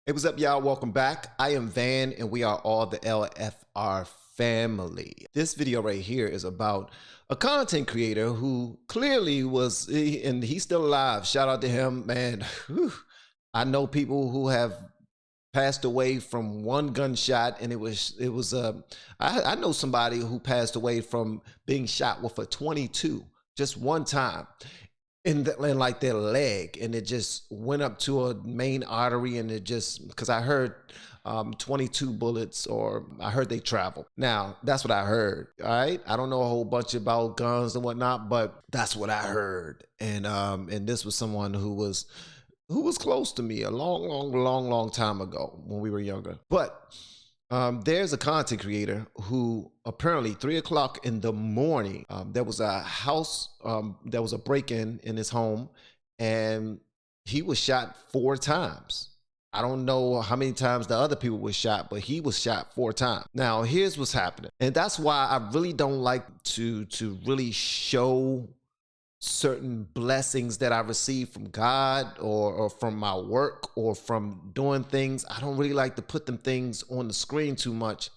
Hey, what's up, y'all? Welcome back. I am Van, and we are all the LFR family. This video right here is about a content creator who clearly was, and he's still alive. Shout out to him, man. Whew. I know people who have passed away from one gunshot, and I know somebody who passed away from being shot with a 22 just one time in like their leg, and it just went up to a main artery, and it just, because I heard 22 bullets, or I heard they travel. Now that's what I heard. All right, I don't know a whole bunch about guns and whatnot, but that's what I heard. And this was someone who was close to me a long time ago when we were younger. But there's a content creator who apparently 3 o'clock in the morning, there was a house, there was a break-in in his home, and he was shot 4 times. I don't know how many times the other people were shot, but he was shot 4 times. Now, here's what's happening. And that's why I really don't like to really show certain blessings that I receive from God or from my work or from doing things. I don't really like to put them things on the screen too much,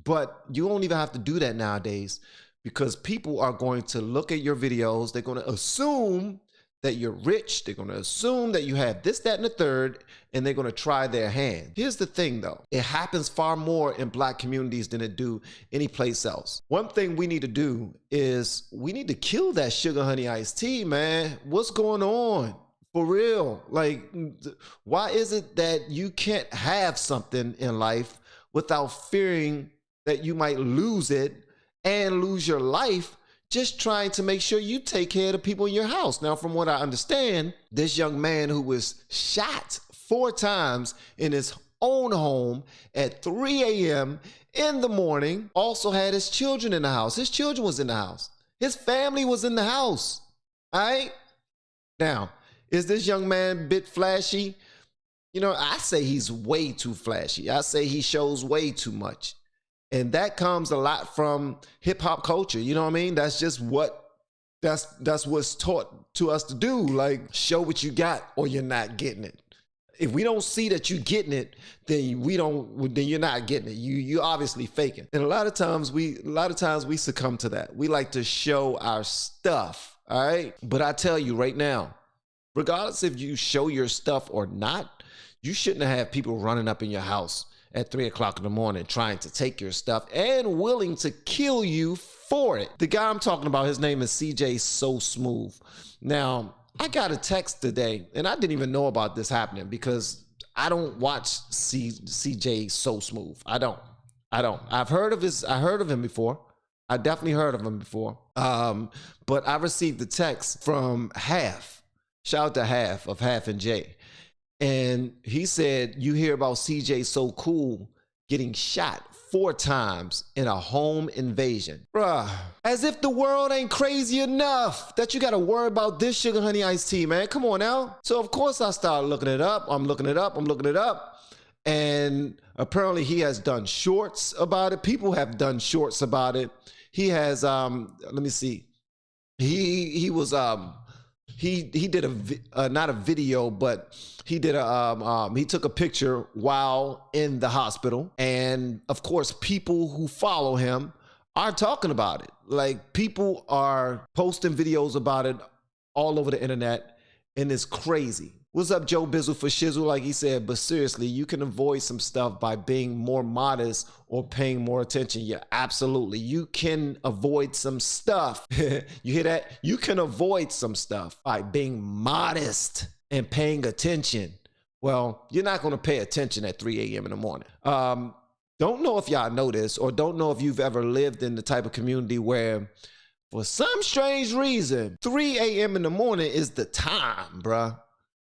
but you don't even have to do that nowadays, because people are going to look at your videos. They're going to assume that you're rich. They're going to assume that you have this, that, and the third, and they're going to try their hand. Here's the thing though. It happens far more in Black communities than it do any place else. One thing we need to do is we need to kill that sugar honey iced tea, man. What's going on? For real. Like, why is it that you can't have something in life without fearing that you might lose it and lose your life, just trying to make sure you take care of the people in your house? Now, from what I understand, this young man who was shot 4 times in his own home at 3 a.m. in the morning also had his children in the house. His children was in the house. His family was in the house. All right? Now, is this young man a bit flashy? You know, I say he's way too flashy. I say he shows way too much. And that comes a lot from hip hop culture. You know what I mean? That's just that's what's taught to us to do. Like, show what you got or you're not getting it. If we don't see that you're getting it, then you're not getting it. You obviously faking. And a lot of times we succumb to that. We like to show our stuff. All right. But I tell you right now, regardless if you show your stuff or not, you shouldn't have people running up in your house at 3 o'clock in the morning trying to take your stuff and willing to kill you for it. The guy I'm talking about, his name is CJ So Smooth. Now, I got a text today, and I didn't even know about this happening because I don't watch CJ So Smooth. I don't. I heard of him before. I definitely heard of him before. But I received a text from Half. Shout out to Half of Half and J. And he said, you hear about CJ So Cool getting shot 4 times in a home invasion. Bruh, as if the world ain't crazy enough that you gotta worry about this sugar honey iced tea, man. Come on now. So of course I started looking it up. I'm looking it up. And apparently he has done shorts about it. People have done shorts about it. He has, let me see. He did not a video, but he did he took a picture while in the hospital. And of course, people who follow him are talking about it. Like, people are posting videos about it all over the internet, and it's crazy. What's up, Joe Bizzle for Shizzle? Like he said, but seriously, you can avoid some stuff by being more modest or paying more attention. Yeah, absolutely. You can avoid some stuff. You hear that? You can avoid some stuff by being modest and paying attention. Well, you're not going to pay attention at 3 a.m. in the morning. Don't know if y'all know this, or don't know if you've ever lived in the type of community where, for some strange reason, 3 a.m. in the morning is the time, bruh.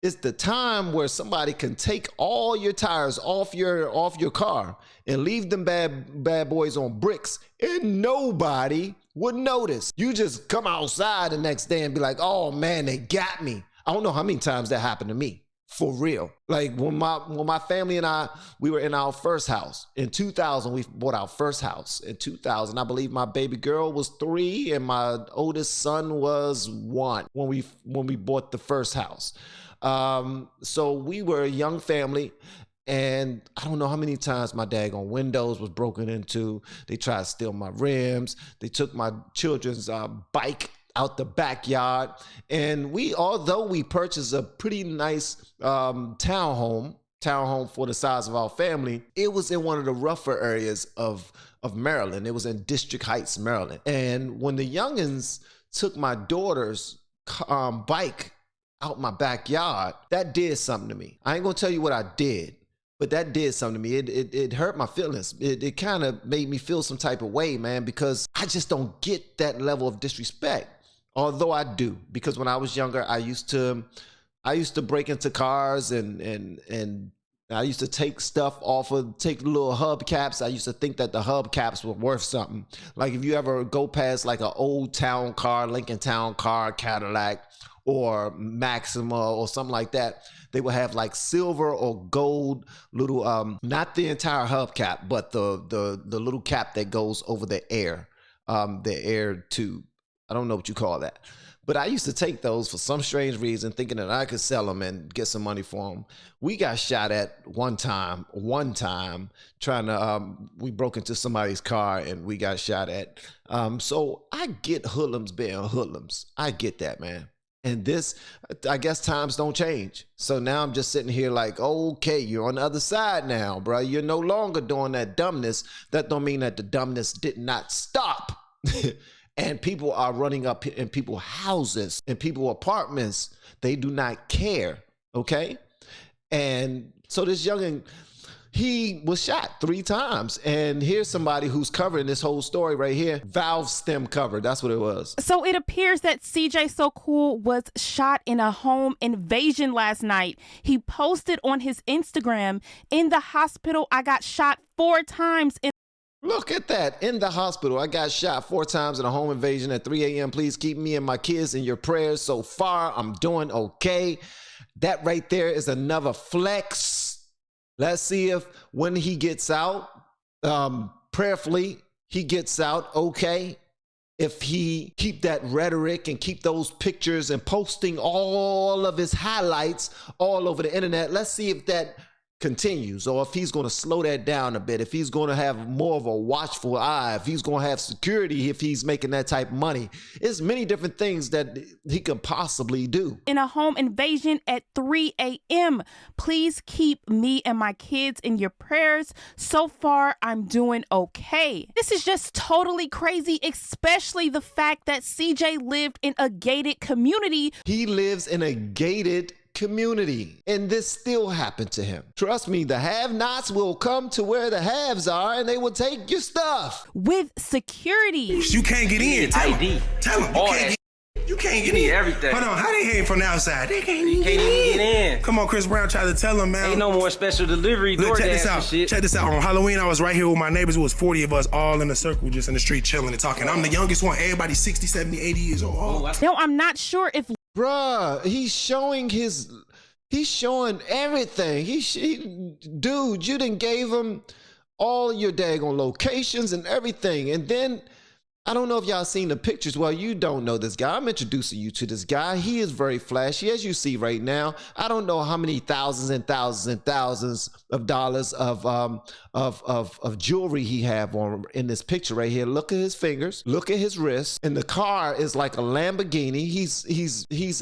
It's the time where somebody can take all your tires off your car and leave them bad boys on bricks, and nobody would notice. You just come outside the next day and be like, oh man, they got me. I don't know how many times that happened to me. For real. Like, when my family and we were in our first house in 2000. We bought our first house in 2000. I believe my baby girl was 3 and my oldest son was 1 when we bought the first house. So we were a young family, And I don't know how many times my daggone windows was broken into. They tried to steal my rims. They took my children's bike out the backyard. And although we purchased a pretty nice townhome for the size of our family, it was in one of the rougher areas of Maryland. It was in District Heights, Maryland. And when the youngins took my daughter's bike out my backyard, that did something to me. I ain't gonna tell you what I did, but that did something to me. It hurt my feelings. It kind of made me feel some type of way, man, because I just don't get that level of disrespect. Although I do, because when I was younger, I used to break into cars and I used to take stuff take little hubcaps. I used to think that the hubcaps were worth something. Like if you ever go past like an old town car, Lincoln Town car, Cadillac, or Maxima or something like that, they would have like silver or gold little, not the entire hubcap, but the little cap that goes over the air tube. I don't know what you call that. But I used to take those for some strange reason, thinking that I could sell them and get some money for them. We got shot at one time, trying to, we broke into somebody's car and we got shot at. So I get hoodlums being hoodlums. I get that, man. And this, I guess times don't change. So now I'm just sitting here like, okay, you're on the other side now, bro. You're no longer doing that dumbness. That don't mean that the dumbness did not stop. And people are running up in people's houses, in people's apartments. They do not care, okay? And so this youngin', he was shot 3 times. And here's somebody who's covering this whole story right here. Valve stem cover, that's what it was. So it appears that CJ So Cool was shot in a home invasion last night. He posted on his Instagram, "In the hospital, I got shot 4 times." Look at that. In the hospital, I got shot 4 times in a home invasion at 3 a.m. Please keep me and my kids in your prayers. So far, I'm doing okay. That right there is another flex. Let's see if when he gets out, prayerfully, he gets out okay. If he keep that rhetoric and keep those pictures and posting all of his highlights all over the internet, let's see if that continues, or if he's going to slow that down a bit, if he's going to have more of a watchful eye, if he's going to have security, if he's making that type of money. There's many different things that he could possibly do. In a home invasion at 3 a.m. Please keep me and my kids in your prayers. So far, I'm doing okay. This is just totally crazy, especially the fact that CJ lived in a gated community. He lives in a gated community, and this still happened to him. Trust me, the have-nots will come to where the haves are and they will take your stuff. With security. You can't get in. ID. Tell them. You can't get in. Everything. Hold on, how they hate from the outside? They can't even Can't even get in. Come on, Chris Brown tried to tell them, man. Ain't no more special delivery. Look, check DoorDash this out. and shit. Check this out. On Halloween, I was right here with my neighbors. It was 40 of us all in a circle just in the street chilling and talking. I'm the youngest one. Everybody's 60, 70, 80 years old. Now, I'm not sure if... Bruh, he's showing everything. Dude, you done gave him all your daggone locations and everything. And then, I don't know if y'all seen the pictures. Well, you don't know this guy. I'm introducing you to this guy. He is very flashy, as you see right now. I don't know how many thousands and thousands and thousands of dollars of jewelry he have on in this picture right here. Look at his fingers. Look at his wrists. And the car is like a Lamborghini. He's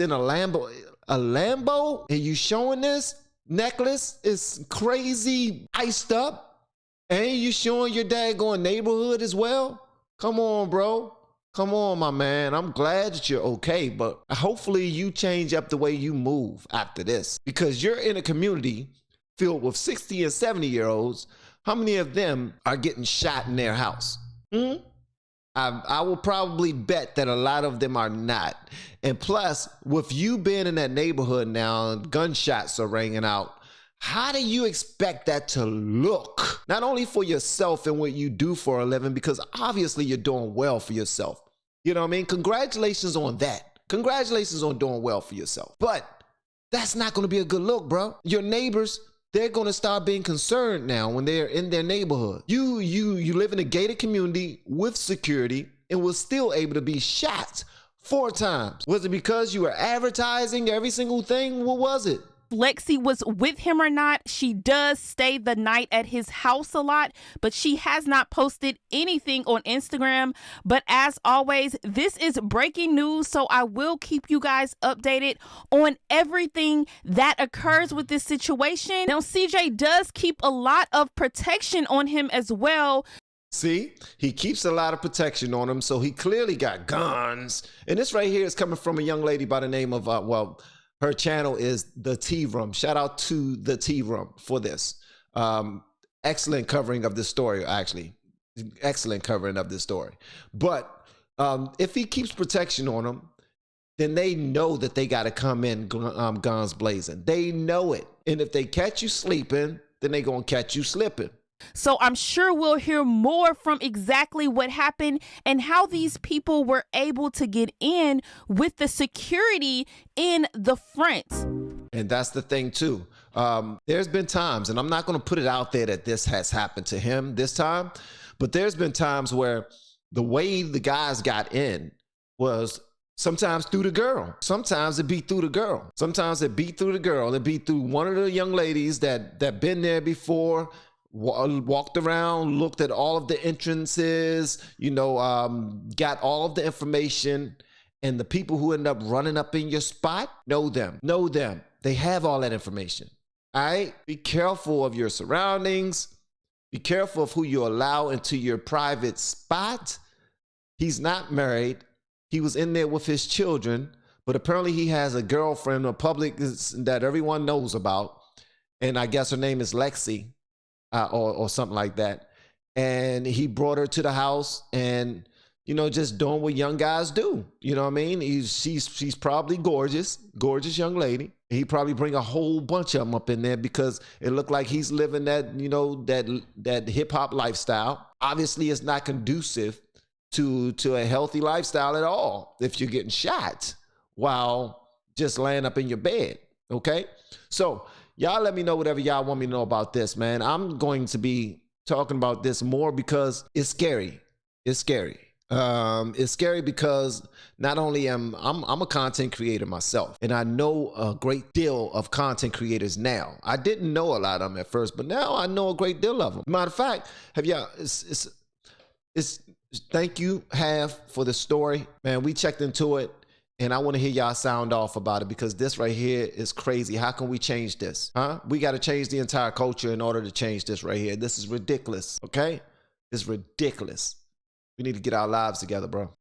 in a Lambo. A Lambo? And you showing this necklace is crazy iced up? And you showing your daggone neighborhood as well? Come on, bro. Come on, my man. I'm glad that you're okay, but hopefully you change up the way you move after this, because you're in a community filled with 60 and 70-year-olds. How many of them are getting shot in their house? I will probably bet that a lot of them are not. And plus, with you being in that neighborhood now, gunshots are ringing out. How do you expect that to look? Not only for yourself and what you do for a living, because obviously you're doing well for yourself. You know what I mean? Congratulations on that. Congratulations on doing well for yourself. But that's not going to be a good look, bro. Your neighbors, they're going to start being concerned now when they're in their neighborhood. You live in a gated community with security and was still able to be shot 4 times. Was it because you were advertising every single thing? What was it? Lexi was with him or not. She does stay the night at his house a lot, but she has not posted anything on Instagram. But as always, this is breaking news, so I will keep you guys updated on everything that occurs with this situation. Now, CJ does keep a lot of protection on him as well. See, he keeps a lot of protection on him, so he clearly got guns. And this right here is coming from a young lady by the name of, well, her channel is The Tea Room. Shout out to The Tea Room for this. Excellent covering of this story, actually. Excellent covering of this story. But if he keeps protection on him, then they know that they got to come in guns blazing. They know it. And if they catch you sleeping, then they going to catch you slipping. So I'm sure we'll hear more from exactly what happened and how these people were able to get in with the security in the front. And that's the thing too. There's been times, and I'm not going to put it out there that this has happened to him this time, but there's been times where the way the guys got in was sometimes through the girl. Sometimes it be through the girl. Sometimes it be through the girl. It be through one of the young ladies that been there before, walked around, looked at all of the entrances, you know, got all of the information, and the people who end up running up in your spot know them. They have all that information. All right? Be careful of your surroundings. Be careful of who you allow into your private spot. He's not married. He was in there with his children, but apparently he has a girlfriend, a public that everyone knows about, and I guess her name is Lexi. Or something like that. And he brought her to the house and, you know, just doing what young guys do. You know what I mean? She's probably gorgeous young lady. He probably bring a whole bunch of them up in there because it looked like he's living that, you know, that hip hop lifestyle. Obviously, it's not conducive to a healthy lifestyle at all if you're getting shot while just laying up in your bed. Okay? So, y'all let me know whatever y'all want me to know about this, man. I'm going to be talking about this more because it's scary. It's scary. It's scary because not only I'm a content creator myself, and I know a great deal of content creators now. I didn't know a lot of them at first, but now I know a great deal of them. Matter of fact, have y'all? It's thank you, Have, for the story, man. We checked into it. And I want to hear y'all sound off about it because this right here is crazy. How can we change this? Huh? We got to change the entire culture in order to change this right here. This is ridiculous, okay? It's ridiculous. We need to get our lives together, bro.